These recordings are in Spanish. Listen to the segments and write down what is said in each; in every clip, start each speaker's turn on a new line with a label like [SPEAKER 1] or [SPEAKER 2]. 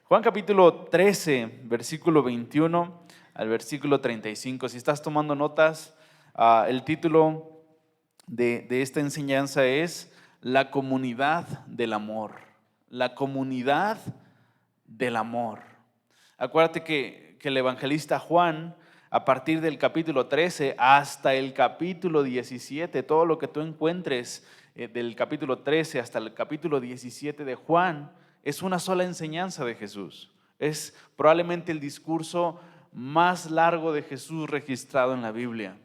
[SPEAKER 1] Juan capítulo 13, versículo 21 al versículo 35. Si estás tomando notas, el título de esta enseñanza es La comunidad del amor. La comunidad del amor. Acuérdate que el evangelista Juan, a partir del capítulo 13 hasta el capítulo 17, todo lo que tú encuentres del capítulo 13 hasta el capítulo 17 de Juan, es una sola enseñanza de Jesús. Es probablemente el discurso más largo de Jesús registrado en la Biblia.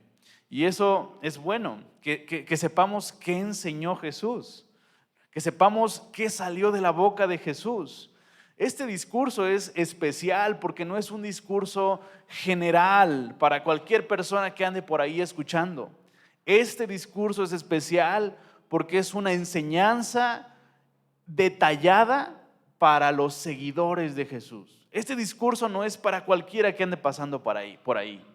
[SPEAKER 1] Y eso es bueno, que sepamos qué enseñó Jesús, que sepamos qué salió de la boca de Jesús. Este discurso es especial porque no es un discurso general para cualquier persona que ande por ahí escuchando. Este discurso es especial porque es una enseñanza detallada para los seguidores de Jesús. Este discurso no es para cualquiera que ande pasando por ahí.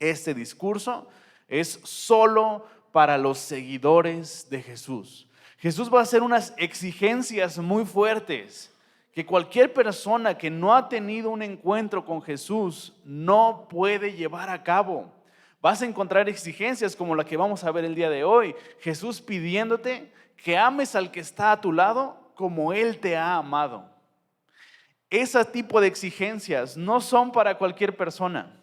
[SPEAKER 1] Este discurso es solo para los seguidores de Jesús. Jesús va a hacer unas exigencias muy fuertes que cualquier persona que no ha tenido un encuentro con Jesús no puede llevar a cabo. Vas a encontrar exigencias como la que vamos a ver el día de hoy. Jesús pidiéndote que ames al que está a tu lado como Él te ha amado. Ese tipo de exigencias no son para cualquier persona.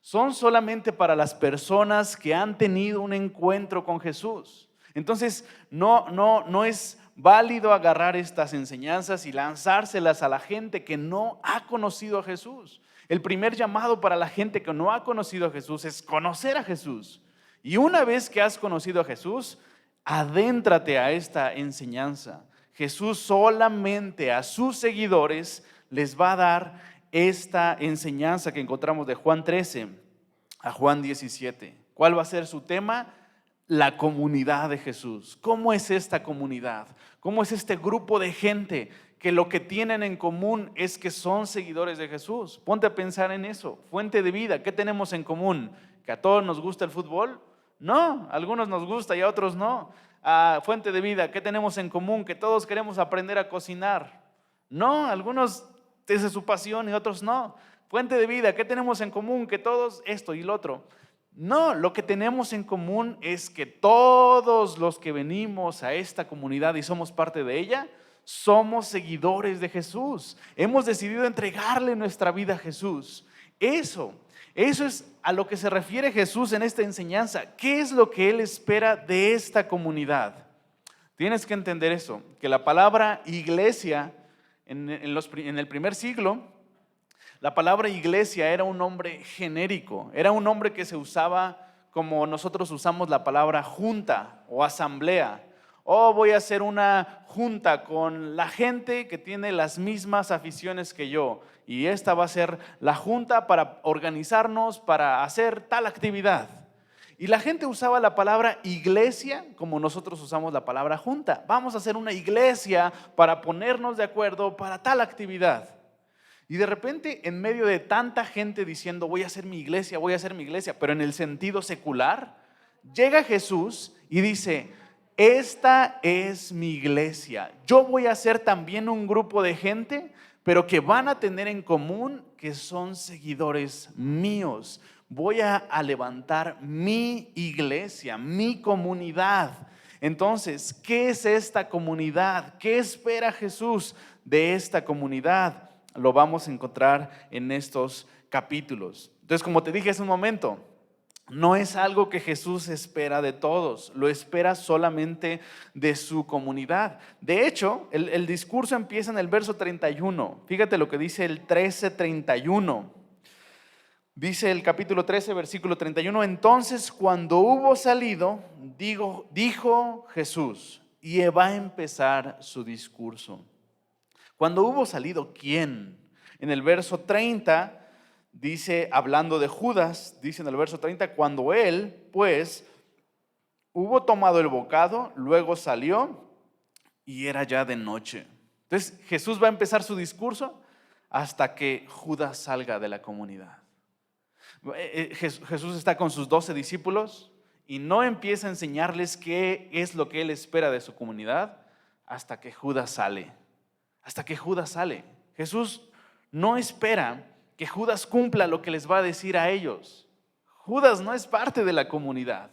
[SPEAKER 1] Son solamente para las personas que han tenido un encuentro con Jesús. Entonces, no es válido agarrar estas enseñanzas y lanzárselas a la gente que no ha conocido a Jesús. El primer llamado para la gente que no ha conocido a Jesús es conocer a Jesús. Y una vez que has conocido a Jesús, adéntrate a esta enseñanza. Jesús solamente a sus seguidores les va a dar esta enseñanza que encontramos de Juan 13 a Juan 17. ¿Cuál va a ser su tema? La comunidad de Jesús. ¿Cómo es esta comunidad? ¿Cómo es este grupo de gente que lo que tienen en común es que son seguidores de Jesús? Ponte a pensar en eso. Fuente de vida, ¿qué tenemos en común? ¿Que a todos nos gusta el fútbol? No, a algunos nos gusta y a otros no. Fuente de vida, ¿qué tenemos en común? Que todos queremos aprender a cocinar. No, algunos esa es su pasión y otros no. Fuente de vida, ¿qué tenemos en común? Que todos esto y lo otro. No, lo que tenemos en común es que todos los que venimos a esta comunidad y somos parte de ella, somos seguidores de Jesús. Hemos decidido entregarle nuestra vida a Jesús. Eso es a lo que se refiere Jesús en esta enseñanza. ¿Qué es lo que Él espera de esta comunidad? Tienes que entender eso, que la palabra iglesia en el primer siglo, la palabra iglesia era un nombre genérico, era un nombre que se usaba como nosotros usamos la palabra junta o asamblea. Voy a hacer una junta con la gente que tiene las mismas aficiones que yo y esta va a ser la junta para organizarnos para hacer tal actividad. Y la gente usaba la palabra iglesia como nosotros usamos la palabra junta. Vamos a hacer una iglesia para ponernos de acuerdo para tal actividad. Y de repente, en medio de tanta gente diciendo voy a hacer mi iglesia, pero en el sentido secular, llega Jesús y dice, esta es mi iglesia. Yo voy a hacer también un grupo de gente, pero que van a tener en común que son seguidores míos. Voy a levantar mi iglesia, mi comunidad. Entonces, ¿qué es esta comunidad? ¿Qué espera Jesús de esta comunidad? Lo vamos a encontrar en estos capítulos. Entonces, como te dije hace un momento, no es algo que Jesús espera de todos, lo espera solamente de su comunidad. De hecho, el discurso empieza en el verso 31. Fíjate lo que dice el 13:31. Dice el capítulo 13, versículo 31. Entonces, cuando hubo salido, dijo Jesús, y va a empezar su discurso. Cuando hubo salido, ¿quién? En el verso 30 dice, hablando de Judas, dice en el verso 30, cuando él, pues, hubo tomado el bocado, luego salió y era ya de noche. Entonces Jesús va a empezar su discurso hasta que Judas salga de la comunidad. Jesús está con sus 12 discípulos y no empieza a enseñarles qué es lo que él espera de su comunidad hasta que Judas sale. Hasta que Judas sale. Jesús no espera que Judas cumpla lo que les va a decir a ellos. Judas no es parte de la comunidad,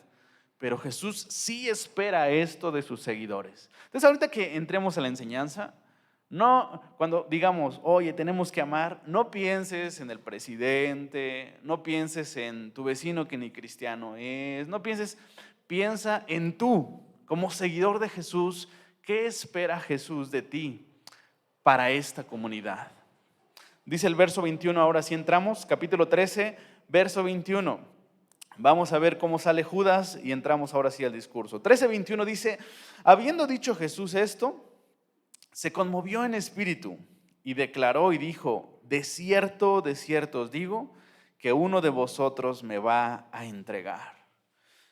[SPEAKER 1] pero Jesús sí espera esto de sus seguidores. Entonces, ahorita que entremos a la enseñanza, no, cuando digamos, oye, tenemos que amar, no pienses en el presidente, no pienses en tu vecino que ni cristiano es, piensa en tú, como seguidor de Jesús, ¿qué espera Jesús de ti para esta comunidad? Dice el verso 21, ahora sí entramos, capítulo 13, verso 21. Vamos a ver cómo sale Judas y entramos ahora sí al discurso. 13:21 dice, habiendo dicho Jesús esto, se conmovió en espíritu y declaró y dijo, de cierto os digo, que uno de vosotros me va a entregar.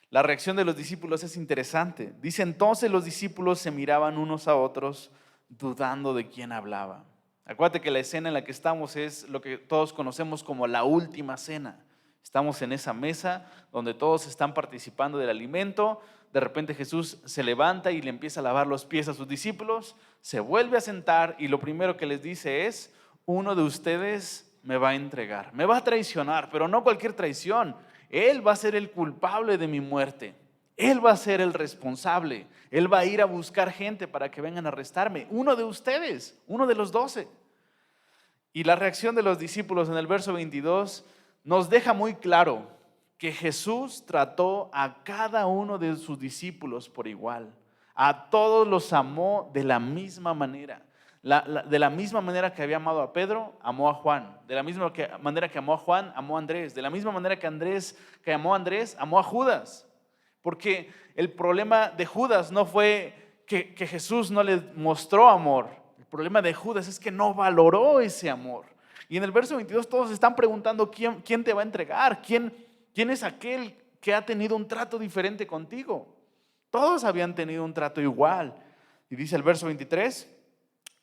[SPEAKER 1] La reacción de los discípulos es interesante. Dice, entonces los discípulos se miraban unos a otros, dudando de quién hablaba. Acuérdate que la escena en la que estamos es lo que todos conocemos como la última cena. Estamos en esa mesa donde todos están participando del alimento. De repente Jesús se levanta y le empieza a lavar los pies a sus discípulos, se vuelve a sentar y lo primero que les dice es, uno de ustedes me va a entregar, me va a traicionar, pero no cualquier traición. Él va a ser el culpable de mi muerte. Él va a ser el responsable. Él va a ir a buscar gente para que vengan a arrestarme. Uno de ustedes, uno de los 12. Y la reacción de los discípulos en el verso 22 nos deja muy claro que Jesús trató a cada uno de sus discípulos por igual. A todos los amó de la misma manera. De la misma manera que había amado a Pedro, amó a Juan. De la misma manera que amó a Juan, amó a Andrés. De la misma manera que amó a Andrés, amó a Judas. Porque el problema de Judas no fue que Jesús no le mostró amor. El problema de Judas es que no valoró ese amor. Y en el verso 22 todos están preguntando quién te va a entregar, quién es aquel que ha tenido un trato diferente contigo. Todos habían tenido un trato igual. Y dice el verso 23,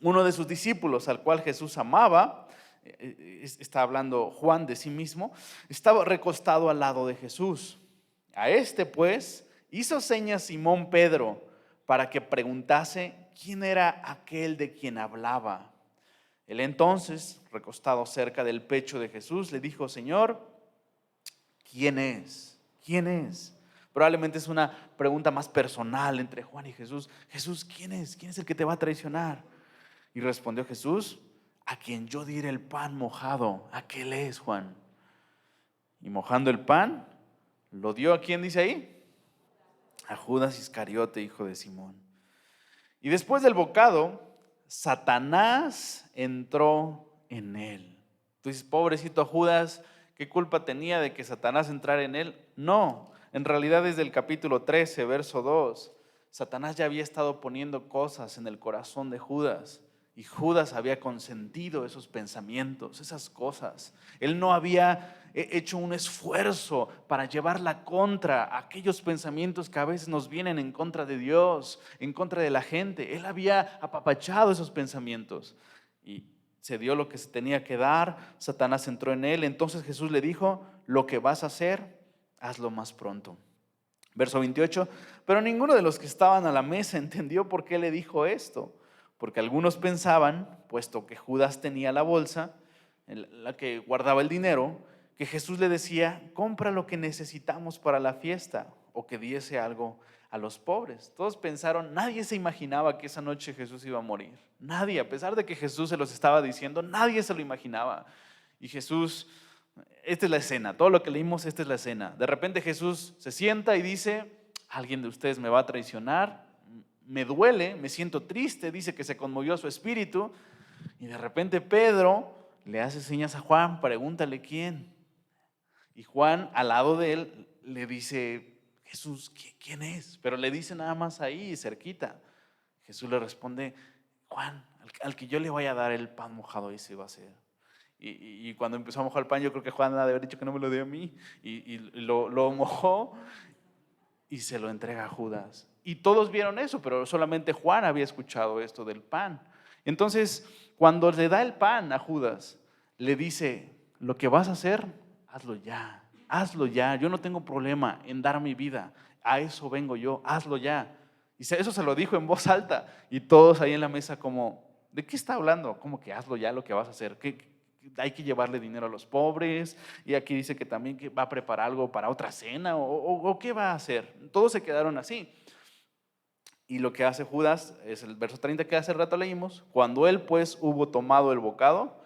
[SPEAKER 1] uno de sus discípulos al cual Jesús amaba, está hablando Juan de sí mismo, estaba recostado al lado de Jesús. A este pues hizo señas Simón Pedro para que preguntase quién era aquel de quien hablaba. Él entonces, recostado cerca del pecho de Jesús, le dijo, Señor, ¿quién es? ¿Quién es? Probablemente es una pregunta más personal entre Juan y Jesús. Jesús, ¿quién es? ¿Quién es el que te va a traicionar? Y respondió Jesús, a quien yo diere el pan mojado, aquel es Juan. Y mojando el pan, ¿lo dio a quién dice ahí? A Judas Iscariote, hijo de Simón. Y después del bocado, Satanás entró en él. Tú dices, pobrecito Judas, ¿qué culpa tenía de que Satanás entrara en él? No, en realidad desde el capítulo 13, verso 2, Satanás ya había estado poniendo cosas en el corazón de Judas. Y Judas había consentido esos pensamientos, esas cosas. Él no había hecho un esfuerzo para llevar la contra a aquellos pensamientos que a veces nos vienen en contra de Dios, en contra de la gente. Él había apapachado esos pensamientos y se dio lo que se tenía que dar. Satanás entró en él. Entonces Jesús le dijo, lo que vas a hacer, hazlo más pronto. Verso 28, pero ninguno de los que estaban a la mesa entendió por qué le dijo esto. Porque algunos pensaban, puesto que Judas tenía la bolsa en la que guardaba el dinero, que Jesús le decía, compra lo que necesitamos para la fiesta o que diese algo a los pobres. Todos pensaron, nadie se imaginaba que esa noche Jesús iba a morir. Nadie, a pesar de que Jesús se los estaba diciendo, nadie se lo imaginaba. Y Jesús, esta es la escena, todo lo que leímos, esta es la escena. De repente Jesús se sienta y dice, alguien de ustedes me va a traicionar. Me duele, me siento triste, dice que se conmovió su espíritu. Y de repente Pedro le hace señas a Juan, pregúntale quién. Y Juan al lado de él le dice, Jesús, ¿quién es? Pero le dice nada más ahí, cerquita. Jesús le responde, Juan, al que yo le vaya a dar el pan mojado, ese va a ser. Y cuando empezó a mojar el pan, yo creo que Juan ha de haber dicho que no me lo dio a mí. Y lo mojó y se lo entrega a Judas. Y todos vieron eso, pero solamente Juan había escuchado esto del pan. Entonces, cuando le da el pan a Judas, le dice, lo que vas a hacer, hazlo ya, yo no tengo problema en dar mi vida, a eso vengo yo, hazlo ya. Y eso se lo dijo en voz alta, y todos ahí en la mesa como, ¿De qué está hablando? ¿Cómo que hazlo ya lo que vas a hacer? Hay que llevarle dinero a los pobres, y aquí dice que también que va a preparar algo para otra cena, o qué va a hacer. Todos se quedaron así. Y lo que hace Judas es el verso 30 que hace rato leímos: cuando él pues hubo tomado el bocado,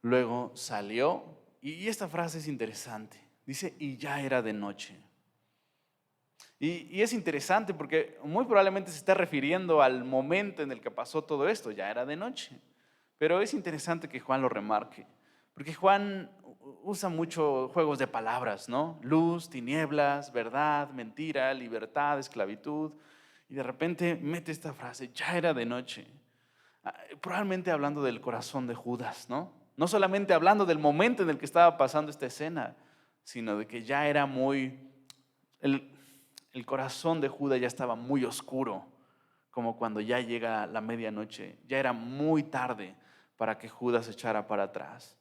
[SPEAKER 1] luego salió, y esta frase es interesante, dice, y ya era de noche. Y es interesante porque muy probablemente se está refiriendo al momento en el que pasó todo esto, ya era de noche. Pero es interesante que Juan lo remarque, porque Juan usa mucho juegos de palabras, ¿no? Luz, tinieblas, verdad, mentira, libertad, esclavitud. Y de repente mete esta frase, ya era de noche. Probablemente hablando del corazón de Judas, ¿no? No solamente hablando del momento en el que estaba pasando esta escena, sino de que ya era el corazón de Judas ya estaba muy oscuro, como cuando ya llega la medianoche. Ya era muy tarde para que Judas se echara para atrás.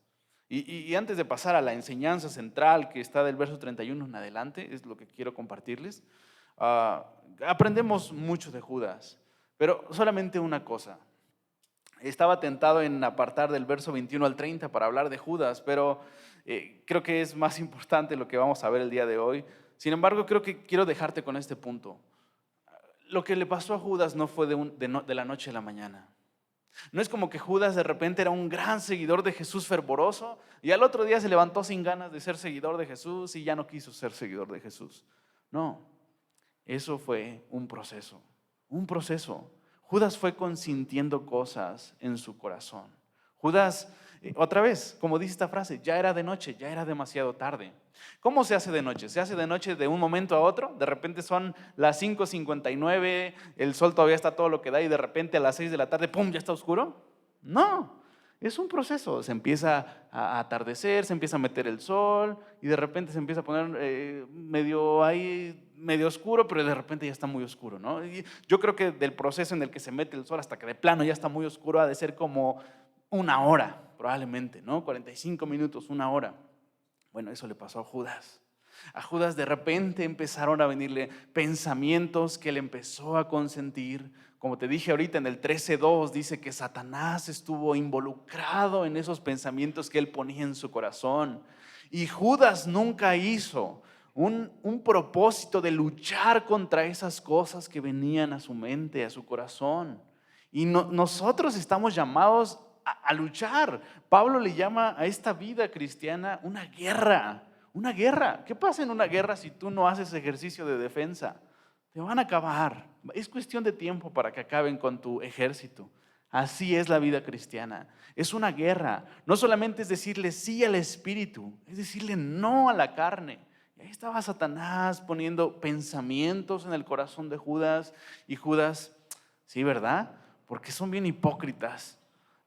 [SPEAKER 1] Y antes de pasar a la enseñanza central que está del verso 31 en adelante, es lo que quiero compartirles. Aprendemos mucho de Judas, pero solamente una cosa. Estaba tentado en apartar del verso 21 al 30 para hablar de Judas, pero creo que es más importante lo que vamos a ver el día de hoy. Sin embargo, creo que quiero dejarte con este punto. Lo que le pasó a Judas no fue de la noche a la mañana. No es como que Judas de repente era un gran seguidor de Jesús fervoroso y al otro día se levantó sin ganas de ser seguidor de Jesús y ya no quiso ser seguidor de Jesús. No, eso fue un proceso, un proceso. Judas fue consintiendo cosas en su corazón. Judas, otra vez, como dice esta frase, ya era de noche, ya era demasiado tarde. ¿Cómo se hace de noche? ¿Se hace de noche de un momento a otro? De repente son las 5:59, el sol todavía está todo lo que da y de repente a las 6 de la tarde, ¡pum!, ya está oscuro. No, es un proceso. Se empieza a atardecer, se empieza a meter el sol y de repente se empieza a poner medio oscuro, pero de repente ya está muy oscuro, ¿no? Y yo creo que del proceso en el que se mete el sol hasta que de plano ya está muy oscuro ha de ser como una hora, probablemente, ¿no? 45 minutos, una hora. Bueno, eso le pasó a Judas. A Judas de repente empezaron a venirle pensamientos que él empezó a consentir. Como te dije ahorita en el 13:2 dice que Satanás estuvo involucrado en esos pensamientos que él ponía en su corazón. Y Judas nunca hizo un propósito de luchar contra esas cosas que venían a su mente, a su corazón. Y nosotros estamos llamados a luchar. Pablo le llama a esta vida cristiana una guerra. Una guerra. ¿Qué pasa en una guerra si tú no haces ejercicio de defensa? Te van a acabar. Es cuestión de tiempo para que acaben con tu ejército. Así es la vida cristiana. Es una guerra. No solamente es decirle sí al espíritu, es decirle no a la carne. Y ahí estaba Satanás poniendo pensamientos en el corazón de Judas. Y Judas, sí, ¿verdad? Porque son bien hipócritas.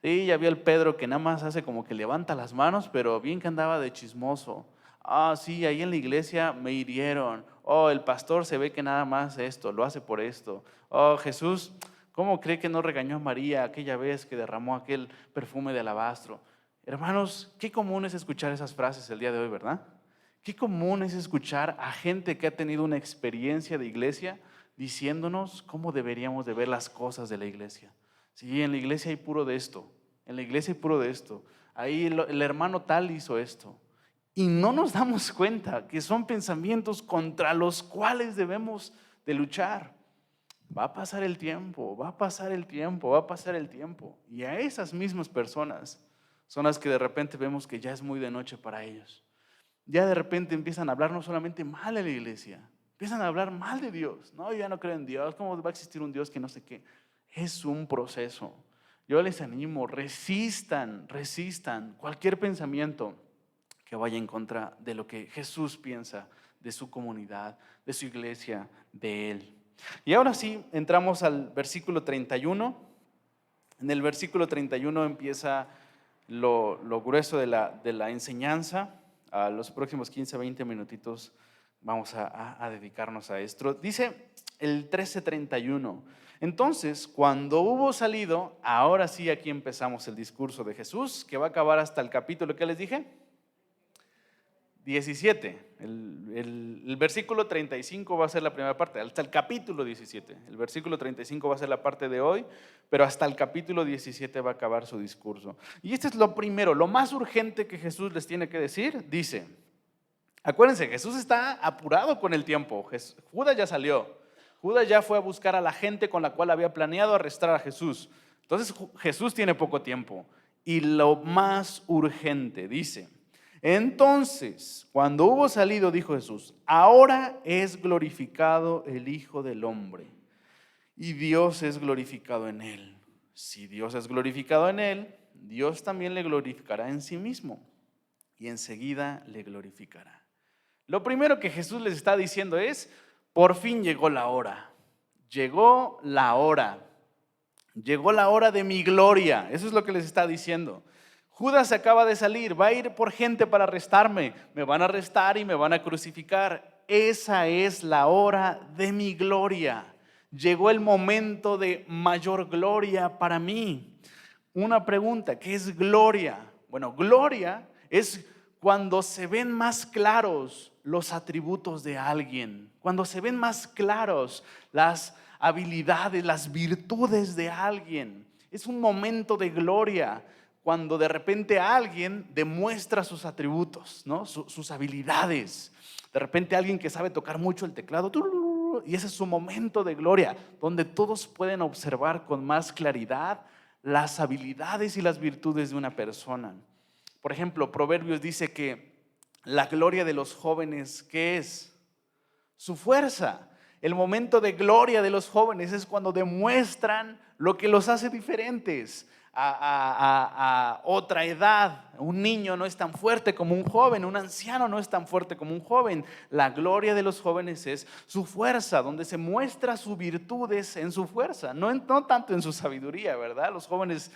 [SPEAKER 1] Sí, ya vio el Pedro que nada más hace como que levanta las manos, pero bien que andaba de chismoso. Sí, ahí en la iglesia me hirieron. El pastor se ve que nada más esto, lo hace por esto. Jesús, ¿cómo cree que no regañó a María aquella vez que derramó aquel perfume de alabastro? Hermanos, qué común es escuchar esas frases el día de hoy, ¿verdad? Qué común es escuchar a gente que ha tenido una experiencia de iglesia diciéndonos cómo deberíamos de ver las cosas de la iglesia. Sí, en la iglesia hay puro de esto, en la iglesia hay puro de esto. Ahí el hermano tal hizo esto. Y no nos damos cuenta que son pensamientos contra los cuales debemos de luchar. Va a pasar el tiempo, va a pasar el tiempo, va a pasar el tiempo. Y a esas mismas personas son las que de repente vemos que ya es muy de noche para ellos. Ya de repente empiezan a hablar no solamente mal de la iglesia, empiezan a hablar mal de Dios. No, yo ya no creo en Dios, ¿cómo va a existir un Dios que no sé qué? Es un proceso. Yo les animo, resistan cualquier pensamiento que vaya en contra de lo que Jesús piensa de su comunidad, de su iglesia, de Él. Y ahora sí, entramos al versículo 31. En el versículo 31 empieza lo grueso de la enseñanza. A los próximos 15, 20 minutitos vamos a dedicarnos a esto. Dice el 13:31. Entonces, cuando hubo salido, ahora sí aquí empezamos el discurso de Jesús, que va a acabar hasta el capítulo, ¿qué les dije? 17. El versículo 35 va a ser la primera parte, hasta el capítulo 17. El versículo 35 va a ser la parte de hoy, pero hasta el capítulo 17 va a acabar su discurso. Y este es lo primero, lo más urgente que Jesús les tiene que decir. Dice, acuérdense, Jesús está apurado con el tiempo. Judas ya salió. Judas ya fue a buscar a la gente con la cual había planeado arrestar a Jesús. Entonces Jesús tiene poco tiempo. Y lo más urgente, dice, entonces, cuando hubo salido, dijo Jesús, ahora es glorificado el Hijo del Hombre y Dios es glorificado en él. Si Dios es glorificado en él, Dios también le glorificará en sí mismo y enseguida le glorificará. Lo primero que Jesús les está diciendo es, por fin llegó la hora. Llegó la hora. Llegó la hora de mi gloria. Eso es lo que les está diciendo. Judas acaba de salir, va a ir por gente para arrestarme. Me van a arrestar y me van a crucificar. Esa es la hora de mi gloria. Llegó el momento de mayor gloria para mí. Una pregunta, ¿qué es gloria? Bueno, gloria es cuando se ven más claros los atributos de alguien, cuando se ven más claros las habilidades, las virtudes de alguien. Es un momento de gloria cuando de repente alguien demuestra sus atributos, ¿no? Sus habilidades. De repente alguien que sabe tocar mucho el teclado, y ese es su momento de gloria, donde todos pueden observar con más claridad las habilidades y las virtudes de una persona. Por ejemplo, Proverbios dice que la gloria de los jóvenes, ¿qué es? Su fuerza. El momento de gloria de los jóvenes es cuando demuestran lo que los hace diferentes a otra edad. Un niño no es tan fuerte como un joven, un anciano no es tan fuerte como un joven. La gloria de los jóvenes es su fuerza, donde se muestra sus virtudes en su fuerza, no tanto en su sabiduría, ¿verdad? Los jóvenes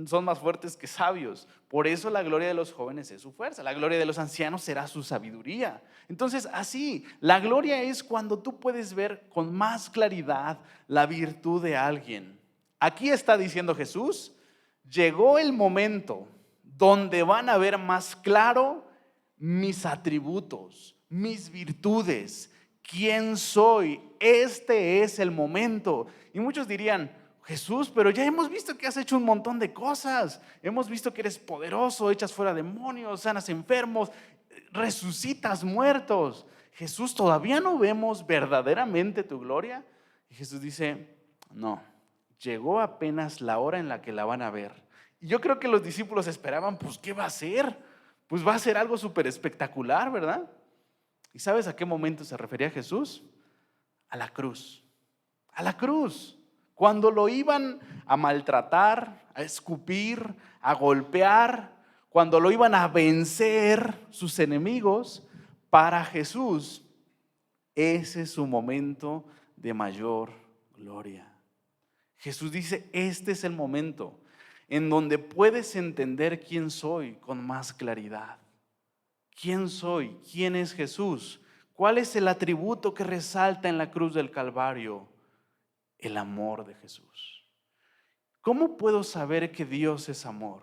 [SPEAKER 1] son más fuertes que sabios, por eso la gloria de los jóvenes es su fuerza, la gloria de los ancianos será su sabiduría. Entonces así, la gloria es cuando tú puedes ver con más claridad la virtud de alguien. Aquí está diciendo Jesús, llegó el momento donde van a ver más claro mis atributos, mis virtudes, quién soy. Este es el momento. Y muchos dirían, Jesús, pero ya hemos visto que has hecho un montón de cosas. Hemos visto que eres poderoso, echas fuera demonios, sanas enfermos, resucitas muertos. Jesús, ¿todavía no vemos verdaderamente tu gloria? Y Jesús dice, no. Llegó apenas la hora en la que la van a ver. Y yo creo que los discípulos esperaban, pues, ¿qué va a hacer? Pues va a ser algo súper espectacular, ¿verdad? ¿Y sabes a qué momento se refería Jesús? A la cruz. A la cruz. Cuando lo iban a maltratar, a escupir, a golpear, cuando lo iban a vencer sus enemigos, para Jesús, ese es su momento de mayor gloria. Jesús dice, este es el momento en donde puedes entender quién soy con más claridad. ¿Quién soy? ¿Quién es Jesús? ¿Cuál es el atributo que resalta en la cruz del Calvario? El amor de Jesús. ¿Cómo puedo saber que Dios es amor?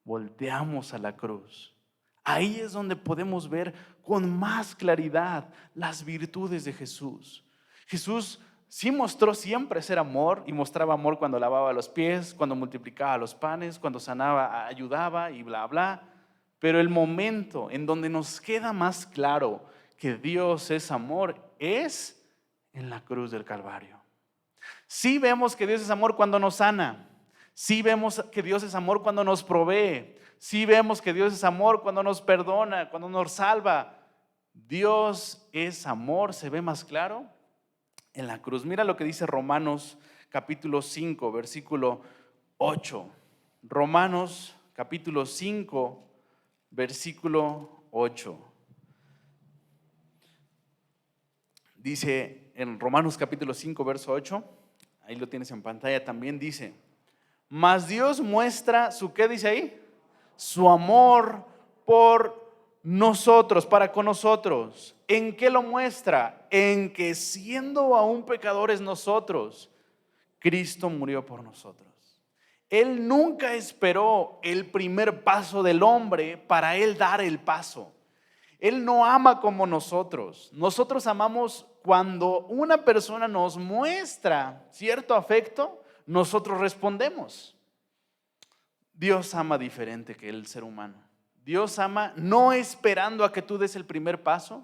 [SPEAKER 1] Volteamos a la cruz. Ahí es donde podemos ver con más claridad las virtudes de Jesús. Jesús sí mostró siempre ser amor y mostraba amor cuando lavaba los pies, cuando multiplicaba los panes, cuando sanaba, ayudaba y bla, bla. Pero el momento en donde nos queda más claro que Dios es amor es en la cruz del Calvario. Sí vemos que Dios es amor cuando nos sana. Sí vemos que Dios es amor cuando nos provee. Sí vemos que Dios es amor cuando nos perdona, cuando nos salva. Dios es amor, se ve más claro en la cruz. Mira lo que dice Romanos capítulo 5, versículo 8. Romanos capítulo 5, versículo 8. Dice en Romanos capítulo 5, verso 8, ahí lo tienes en pantalla también, dice, mas Dios muestra su, ¿qué dice ahí? Su amor por nosotros, para con nosotros. ¿En qué lo muestra? En que siendo aún pecadores nosotros, Cristo murió por nosotros. Él nunca esperó el primer paso del hombre para él dar el paso. Él no ama como nosotros. Nosotros amamos cuando una persona nos muestra cierto afecto, nosotros respondemos. Dios ama diferente que el ser humano. Dios ama no esperando a que tú des el primer paso.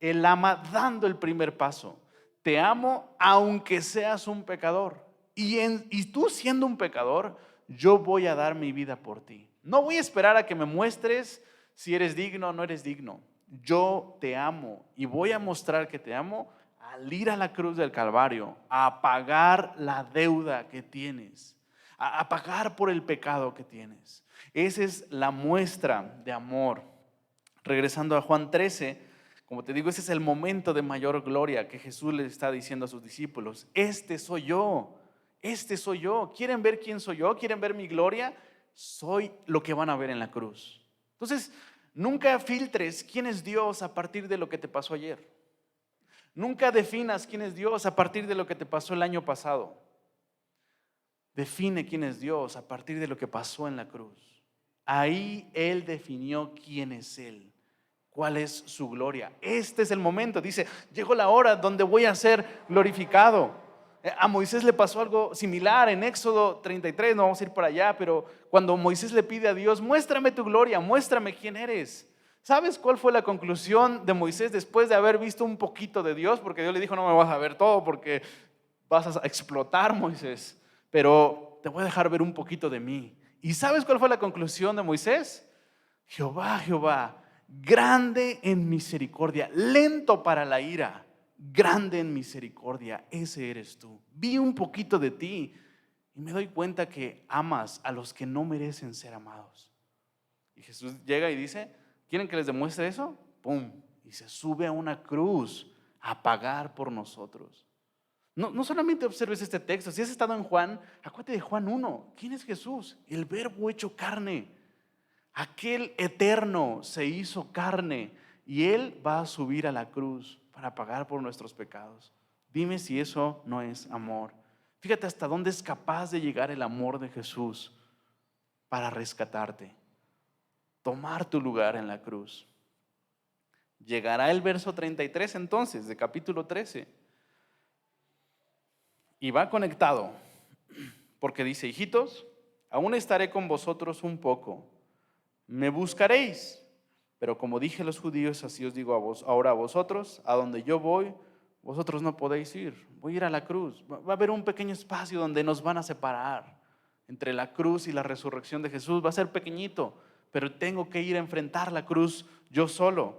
[SPEAKER 1] Él ama dando el primer paso. Te amo aunque seas un pecador. Y tú siendo un pecador, yo voy a dar mi vida por ti. No voy a esperar a que me muestres si eres digno o no eres digno. Yo te amo y voy a mostrar que te amo al ir a la cruz del Calvario, a pagar la deuda que tienes, a pagar por el pecado que tienes. Esa es la muestra de amor. Regresando a Juan 13, como te digo, ese es el momento de mayor gloria que Jesús le está diciendo a sus discípulos. Este soy yo. Este soy yo. ¿Quieren ver quién soy yo? ¿Quieren ver mi gloria? Soy lo que van a ver en la cruz. Entonces, nunca filtres quién es Dios a partir de lo que te pasó ayer. Nunca definas quién es Dios a partir de lo que te pasó el año pasado. Define quién es Dios a partir de lo que pasó en la cruz. Ahí Él definió quién es Él. ¿Cuál es su gloria? Este es el momento. Dice, llegó la hora donde voy a ser glorificado. A Moisés le pasó algo similar en Éxodo 33, no vamos a ir por allá, pero cuando Moisés le pide a Dios, muéstrame tu gloria, muéstrame quién eres. ¿Sabes cuál fue la conclusión de Moisés después de haber visto un poquito de Dios? Porque Dios le dijo, no me vas a ver todo porque vas a explotar, Moisés, pero te voy a dejar ver un poquito de mí. ¿Y sabes cuál fue la conclusión de Moisés? Jehová, Jehová, grande en misericordia, lento para la ira, grande en misericordia, ese eres tú. Vi un poquito de ti y me doy cuenta que amas a los que no merecen ser amados. Y Jesús llega y dice, ¿quieren que les demuestre eso? ¡Pum! Y se sube a una cruz a pagar por nosotros. No solamente observes este texto, si has estado en Juan, acuérdate de Juan 1. ¿Quién es Jesús? El Verbo hecho carne. Aquel eterno se hizo carne y Él va a subir a la cruz para pagar por nuestros pecados. Dime si eso no es amor. Fíjate hasta dónde es capaz de llegar el amor de Jesús para rescatarte, tomar tu lugar en la cruz. Llegará el verso 33 entonces de capítulo 13 y va conectado porque dice, hijitos, aún estaré con vosotros un poco. Me buscaréis, pero como dije a los judíos, así os digo ahora a vosotros, a donde yo voy, vosotros no podéis ir. Voy a ir a la cruz. Va a haber un pequeño espacio donde nos van a separar entre la cruz y la resurrección de Jesús. Va a ser pequeñito, pero tengo que ir a enfrentar la cruz yo solo.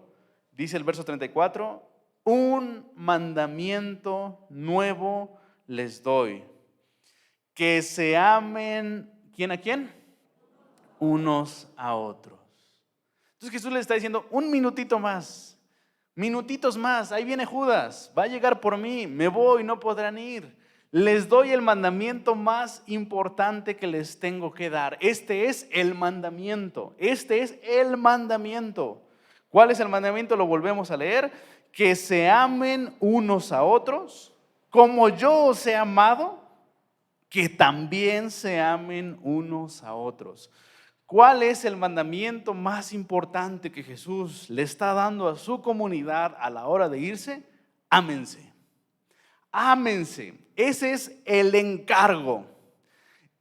[SPEAKER 1] Dice el verso 34, un mandamiento nuevo les doy, que se amen, ¿quién a quién? Unos a otros. Entonces Jesús le está diciendo, un minutito más, minutitos más, ahí viene Judas, va a llegar por mí, me voy, no podrán ir. Les doy el mandamiento más importante que les tengo que dar. Este es el mandamiento, este es el mandamiento. ¿Cuál es el mandamiento? Lo volvemos a leer, que se amen unos a otros, como yo os he amado, que también se amen unos a otros. ¿Cuál es el mandamiento más importante que Jesús le está dando a su comunidad a la hora de irse? Ámense. Ámense. Ese es el encargo.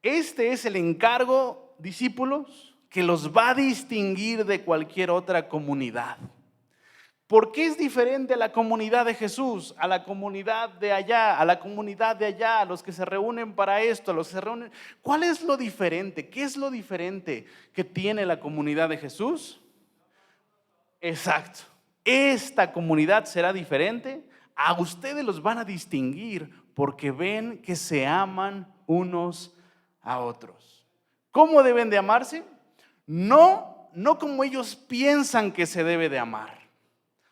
[SPEAKER 1] Este es el encargo, discípulos, que los va a distinguir de cualquier otra comunidad. ¿Por qué es diferente a la comunidad de Jesús, a la comunidad de allá, a la comunidad de allá, a los que se reúnen para esto, a los que se reúnen? ¿Cuál es lo diferente? ¿Qué es lo diferente que tiene la comunidad de Jesús? Exacto. Esta comunidad será diferente. A ustedes los van a distinguir porque ven que se aman unos a otros. ¿Cómo deben de amarse? No como ellos piensan que se debe de amar.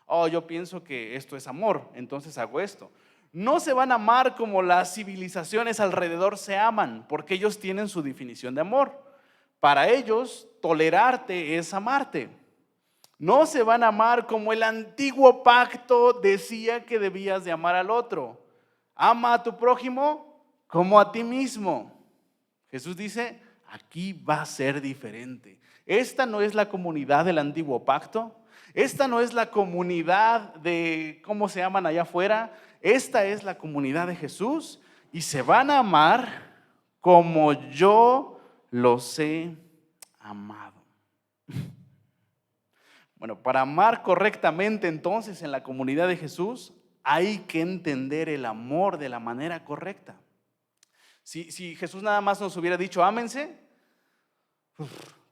[SPEAKER 1] Oh, yo pienso que esto es amor, entonces hago esto. No se van a amar como las civilizaciones alrededor se aman, porque ellos tienen su definición de amor. Para ellos, tolerarte es amarte. No se van a amar como el antiguo pacto decía que debías de amar al otro. Ama a tu prójimo como a ti mismo. Jesús dice,
[SPEAKER 2] aquí va a ser diferente. Esta no es la comunidad del antiguo pacto. Esta no es la comunidad de, ¿cómo se llaman allá afuera? Esta es la comunidad de Jesús y se van a amar como yo los he amado. Bueno, para amar correctamente entonces en la comunidad de Jesús hay que entender el amor de la manera correcta. Si Jesús nada más nos hubiera dicho ámense,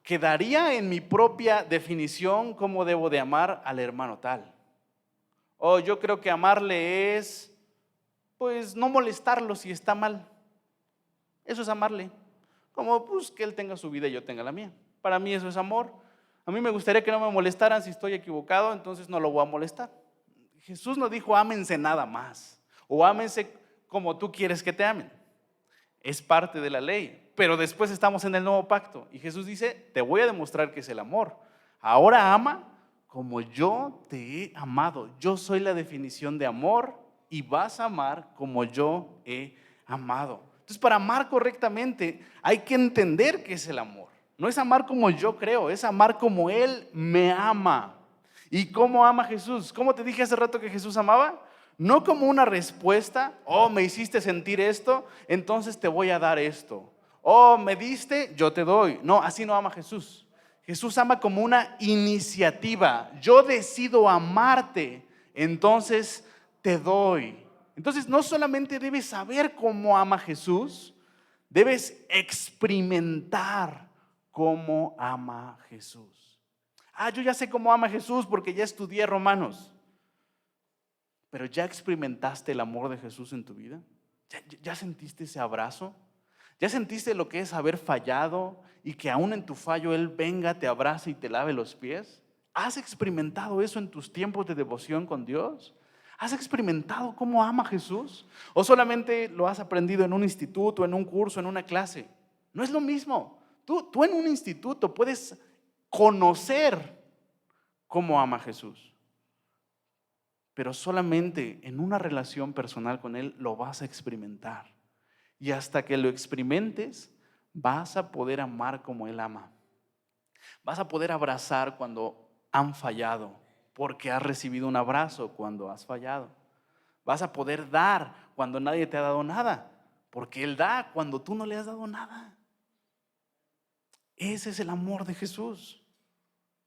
[SPEAKER 2] quedaría en mi propia definición cómo debo de amar al hermano tal. O yo creo que amarle es, pues, no molestarlo si está mal. Eso es amarle. Como pues que él tenga su vida y yo tenga la mía. Para mí eso es amor. A mí me gustaría que no me molestaran si estoy equivocado, entonces no lo voy a molestar. Jesús no dijo ámense nada más, o ámense como tú quieres que te amen. Es parte de la ley, pero después estamos en el nuevo pacto y Jesús dice, te voy a demostrar que es el amor. Ahora ama como yo te he amado. Yo soy la definición de amor y vas a amar como yo he amado. Entonces, para amar correctamente hay que entender qué es el amor. No es amar como yo creo, es amar como Él me ama. ¿Y cómo ama Jesús? ¿Cómo te dije hace rato que Jesús amaba? No como una respuesta, oh, me hiciste sentir esto, entonces te voy a dar esto. Oh, me diste, yo te doy. No, así no ama Jesús. Jesús ama como una iniciativa. Yo decido amarte, entonces te doy. Entonces no solamente debes saber cómo ama Jesús, debes experimentar cómo ama Jesús. Yo ya sé cómo ama Jesús porque ya estudié Romanos. Pero ¿ya experimentaste el amor de Jesús en tu vida? ¿Ya sentiste ese abrazo? ¿Ya sentiste lo que es haber fallado y que aún en tu fallo Él venga, te abrace y te lave los pies? ¿Has experimentado eso en tus tiempos de devoción con Dios? ¿Has experimentado cómo ama Jesús? ¿O solamente lo has aprendido en un instituto, en un curso, en una clase? No es lo mismo. Tú en un instituto puedes conocer cómo ama Jesús, pero solamente en una relación personal con Él lo vas a experimentar. Y hasta que lo experimentes, vas a poder amar como Él ama. Vas a poder abrazar cuando han fallado, porque has recibido un abrazo cuando has fallado. Vas a poder dar cuando nadie te ha dado nada, porque Él da cuando tú no le has dado nada. Ese es el amor de Jesús.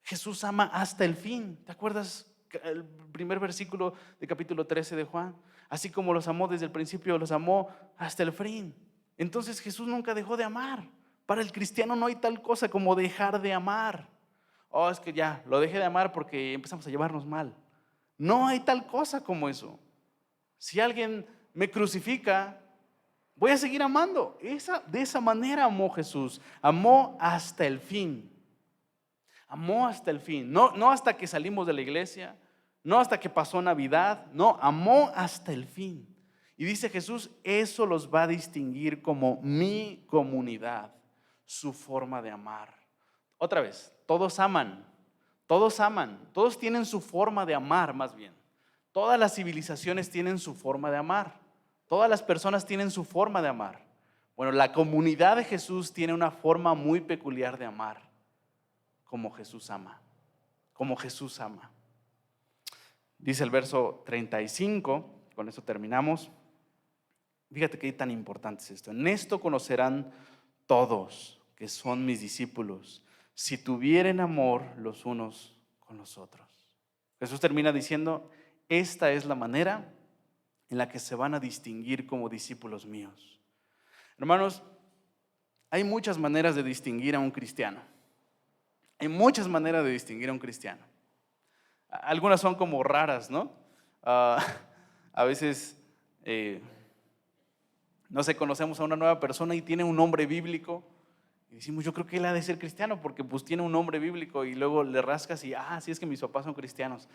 [SPEAKER 2] Jesús ama hasta el fin. ¿Te acuerdas el primer versículo de capítulo 13 de Juan? Así como los amó desde el principio, los amó hasta el fin. Entonces Jesús nunca dejó de amar. Para el cristiano no hay tal cosa como dejar de amar. Oh, es que ya, lo dejé de amar porque empezamos a llevarnos mal. No hay tal cosa como eso. Si alguien me crucifica, voy a seguir amando. De esa manera amó Jesús. Amó hasta el fin. Amó hasta el fin. No hasta que salimos de la iglesia, no hasta que pasó Navidad. No, amó hasta el fin. Y dice Jesús, eso los va a distinguir como mi comunidad, su forma de amar. Otra vez, todos aman, todos tienen su forma de amar más bien. Todas las civilizaciones tienen su forma de amar. Todas las personas tienen su forma de amar. Bueno, la comunidad de Jesús tiene una forma muy peculiar de amar, como Jesús ama, como Jesús ama. Dice el verso 35, con eso terminamos. Fíjate qué tan importante es esto. En esto conocerán todos que son mis discípulos, si tuvieren amor los unos con los otros. Jesús termina diciendo, esta es la manera en la que se van a distinguir como discípulos míos. Hermanos, hay muchas maneras de distinguir a un cristiano. Hay muchas maneras de distinguir a un cristiano. Algunas son como raras, ¿no? A veces, no sé, conocemos a una nueva persona y tiene un nombre bíblico y decimos, yo creo que él ha de ser cristiano porque pues tiene un nombre bíblico, y luego le rascas y, sí, es que mis papás son cristianos.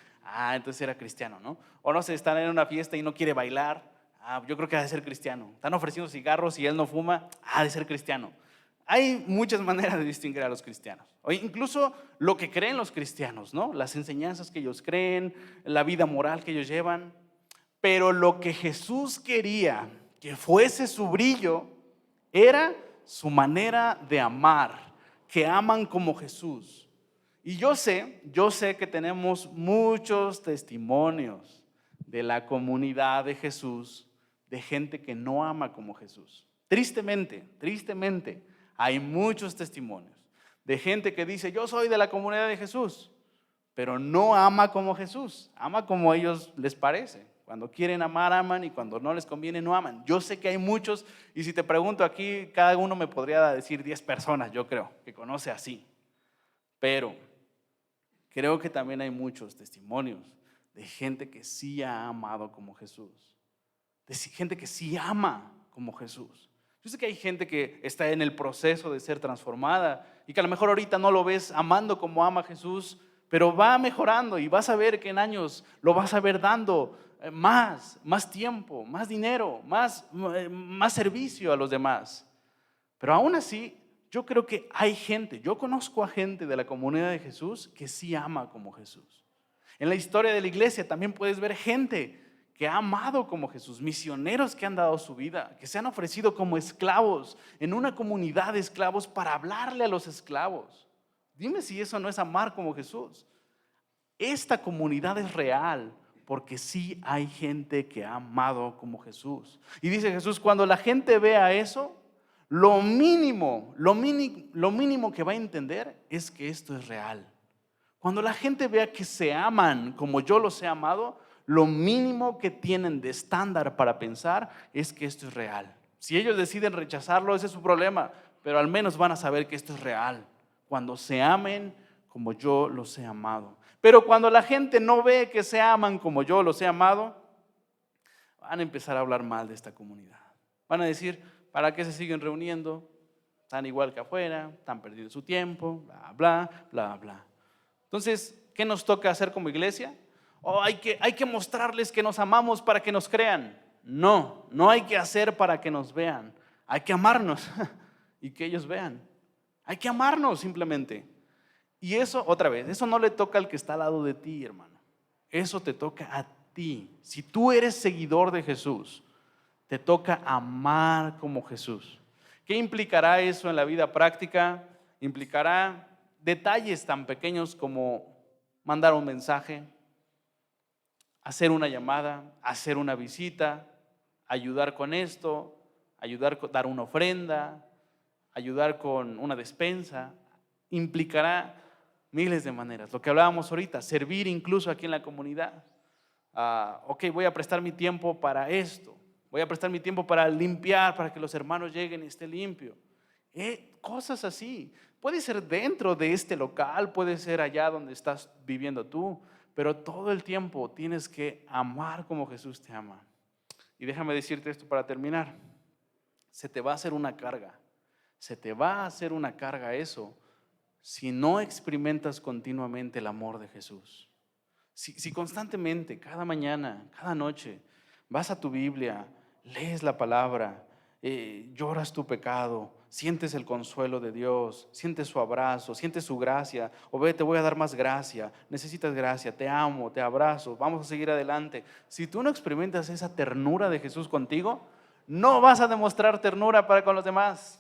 [SPEAKER 2] Entonces era cristiano, ¿no? O no sé, están en una fiesta y no quiere bailar. Yo creo que ha de ser cristiano. Están ofreciendo cigarros y él no fuma. Ha de ser cristiano. Hay muchas maneras de distinguir a los cristianos. O incluso lo que creen los cristianos, ¿no? Las enseñanzas que ellos creen, la vida moral que ellos llevan. Pero lo que Jesús quería que fuese su brillo era su manera de amar, que aman como Jesús. Y yo sé que tenemos muchos testimonios de la comunidad de Jesús, de gente que no ama como Jesús. Tristemente, hay muchos testimonios de gente que dice, yo soy de la comunidad de Jesús, pero no ama como Jesús, ama como a ellos les parece. Cuando quieren amar, aman, y cuando no les conviene, no aman. Yo sé que hay muchos, y si te pregunto aquí, cada uno me podría decir 10 personas, yo creo, que conoce así. Pero creo que también hay muchos testimonios de gente que sí ha amado como Jesús, de gente que sí ama como Jesús. Yo sé que hay gente que está en el proceso de ser transformada y que a lo mejor ahorita no lo ves amando como ama Jesús, pero va mejorando y vas a ver que en años lo vas a ver dando más tiempo, más dinero, más servicio a los demás. Pero aún así, yo creo que hay gente, yo conozco a gente de la comunidad de Jesús que sí ama como Jesús. En la historia de la iglesia también puedes ver gente que ha amado como Jesús, misioneros que han dado su vida, que se han ofrecido como esclavos en una comunidad de esclavos para hablarle a los esclavos. Dime si eso no es amar como Jesús. Esta comunidad es real porque sí hay gente que ha amado como Jesús. Y dice Jesús, cuando la gente vea eso, lo mínimo que va a entender es que esto es real. Cuando la gente vea que se aman como yo los he amado, lo mínimo que tienen de estándar para pensar es que esto es real. Si ellos deciden rechazarlo, ese es su problema, pero al menos van a saber que esto es real. Cuando se amen como yo los he amado. Pero cuando la gente no ve que se aman como yo los he amado, van a empezar a hablar mal de esta comunidad. Van a decir, ¿para qué se siguen reuniendo? Están igual que afuera, están perdiendo su tiempo, bla, bla, bla, bla. Entonces, ¿qué nos toca hacer como iglesia? Hay que mostrarles que nos amamos para que nos crean. No hay que hacer para que nos vean. Hay que amarnos y que ellos vean. Hay que amarnos simplemente. Y eso, otra vez, eso no le toca al que está al lado de ti, hermano. Eso te toca a ti. Si tú eres seguidor de Jesús, te toca amar como Jesús. ¿Qué implicará eso en la vida práctica? Implicará detalles tan pequeños como mandar un mensaje, hacer una llamada, hacer una visita, ayudar con esto, dar una ofrenda, ayudar con una despensa. Implicará miles de maneras. Lo que hablábamos ahorita, servir incluso aquí en la comunidad. Ok, voy a prestar mi tiempo para esto. Voy a prestar mi tiempo para limpiar, para que los hermanos lleguen y esté limpio. Cosas así. Puede ser dentro de este local, puede ser allá donde estás viviendo tú, pero todo el tiempo tienes que amar como Jesús te ama. Y déjame decirte esto para terminar. Se te va a hacer una carga. Se te va a hacer una carga eso si no experimentas continuamente el amor de Jesús. Si constantemente, cada mañana, cada noche, vas a tu Biblia, lees la palabra, lloras tu pecado, sientes el consuelo de Dios, sientes su abrazo, sientes su gracia, te voy a dar más gracia, necesitas gracia, te amo, te abrazo, vamos a seguir adelante. Si tú no experimentas esa ternura de Jesús contigo, no vas a demostrar ternura para con los demás.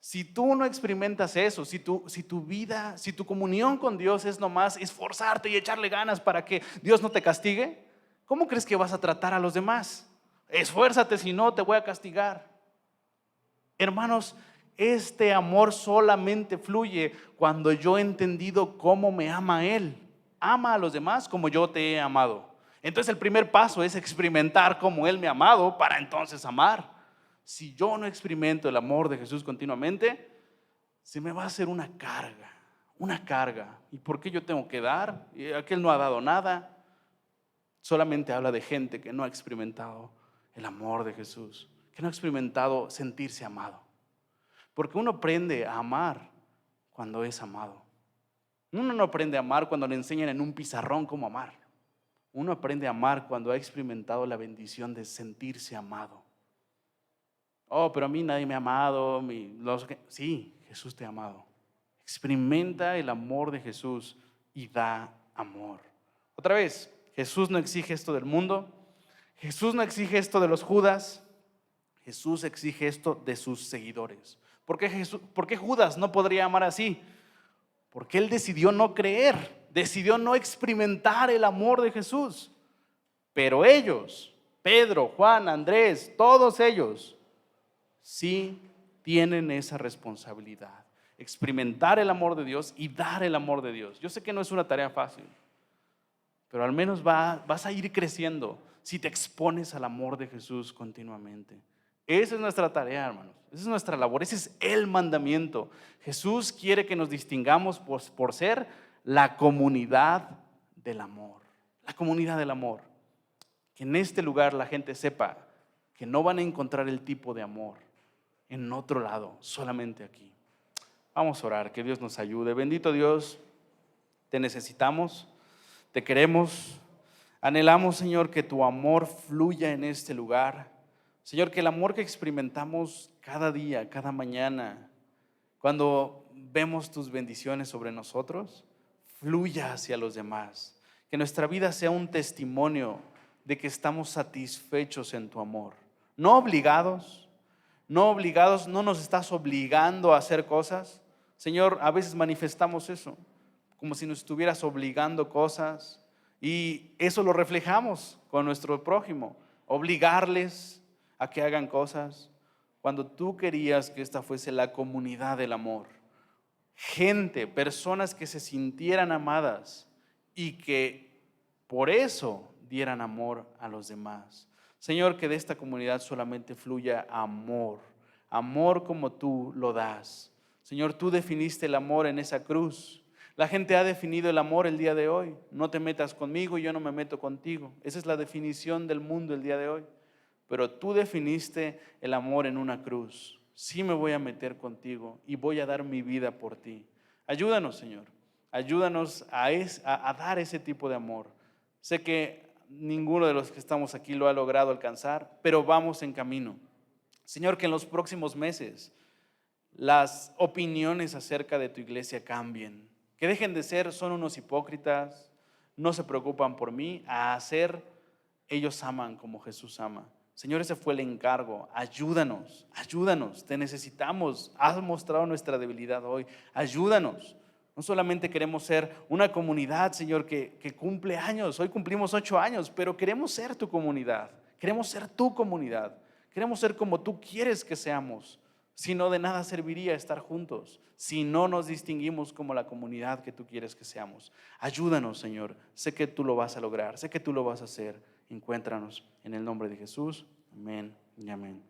[SPEAKER 2] Si tú no experimentas eso, si tu vida, si tu comunión con Dios es nomás esforzarte y echarle ganas para que Dios no te castigue, ¿cómo crees que vas a tratar a los demás? Esfuérzate, si no te voy a castigar. Hermanos, este amor solamente fluye cuando yo he entendido cómo me ama Él. Ama a los demás como yo te he amado. Entonces el primer paso es experimentar cómo Él me ha amado para entonces amar. Si yo no experimento el amor de Jesús continuamente, se me va a hacer una carga. ¿Y por qué yo tengo que dar? Aquel no ha dado nada. Solamente habla de gente que no ha experimentado el amor de Jesús, que no ha experimentado sentirse amado. Porque uno aprende a amar cuando es amado. Uno no aprende a amar cuando le enseñan en un pizarrón cómo amar. Uno aprende a amar cuando ha experimentado la bendición de sentirse amado. Pero a mí nadie me ha amado. Sí, Jesús te ha amado. Experimenta el amor de Jesús y da amor. Otra vez, Jesús no exige esto del mundo. Jesús no exige esto de los Judas. Jesús exige esto de sus seguidores. ¿Por qué Judas no podría amar así? Porque él decidió no creer, decidió no experimentar el amor de Jesús. Pero ellos, Pedro, Juan, Andrés, todos ellos, sí tienen esa responsabilidad. Experimentar el amor de Dios y dar el amor de Dios. Yo sé que no es una tarea fácil, pero al menos vas a ir creciendo si te expones al amor de Jesús continuamente. Esa es nuestra tarea, hermanos. Esa es nuestra labor. Ese es el mandamiento. Jesús quiere que nos distingamos por ser la comunidad del amor. La comunidad del amor. Que en este lugar la gente sepa que no van a encontrar el tipo de amor en otro lado, solamente aquí. Vamos a orar, que Dios nos ayude. Bendito Dios, te necesitamos, te queremos. Anhelamos, Señor, que tu amor fluya en este lugar. Señor, que el amor que experimentamos cada día, cada mañana, cuando vemos tus bendiciones sobre nosotros, fluya hacia los demás. Que nuestra vida sea un testimonio de que estamos satisfechos en tu amor. No obligados, no nos estás obligando a hacer cosas. Señor, a veces manifestamos eso, como si nos estuvieras obligando cosas, y eso lo reflejamos con nuestro prójimo, obligarles a que hagan cosas, cuando tú querías que esta fuese la comunidad del amor. Gente, personas que se sintieran amadas y que por eso dieran amor a los demás. Señor, que de esta comunidad solamente fluya amor, amor como tú lo das. Señor, tú definiste el amor en esa cruz. La gente ha definido el amor el día de hoy. No te metas conmigo y yo no me meto contigo. Esa es la definición del mundo el día de hoy. Pero tú definiste el amor en una cruz. Sí me voy a meter contigo y voy a dar mi vida por ti. Ayúdanos, Señor. Ayúdanos a dar ese tipo de amor. Sé que ninguno de los que estamos aquí lo ha logrado alcanzar, pero vamos en camino. Señor, que en los próximos meses las opiniones acerca de tu iglesia cambien. Que dejen de ser, son unos hipócritas, no se preocupan por mí, a hacer, ellos aman como Jesús ama. Señor, ese fue el encargo. Ayúdanos, te necesitamos. Has mostrado nuestra debilidad hoy. Ayúdanos. No solamente queremos ser una comunidad, Señor, que cumple años. Hoy cumplimos 8 años, pero queremos ser tu comunidad. Queremos ser tu comunidad. Queremos ser como tú quieres que seamos. Si no, de nada serviría estar juntos, si no nos distinguimos como la comunidad que tú quieres que seamos. Ayúdanos, Señor. Sé que tú lo vas a lograr, sé que tú lo vas a hacer. Encuéntranos en el nombre de Jesús. Amén y amén.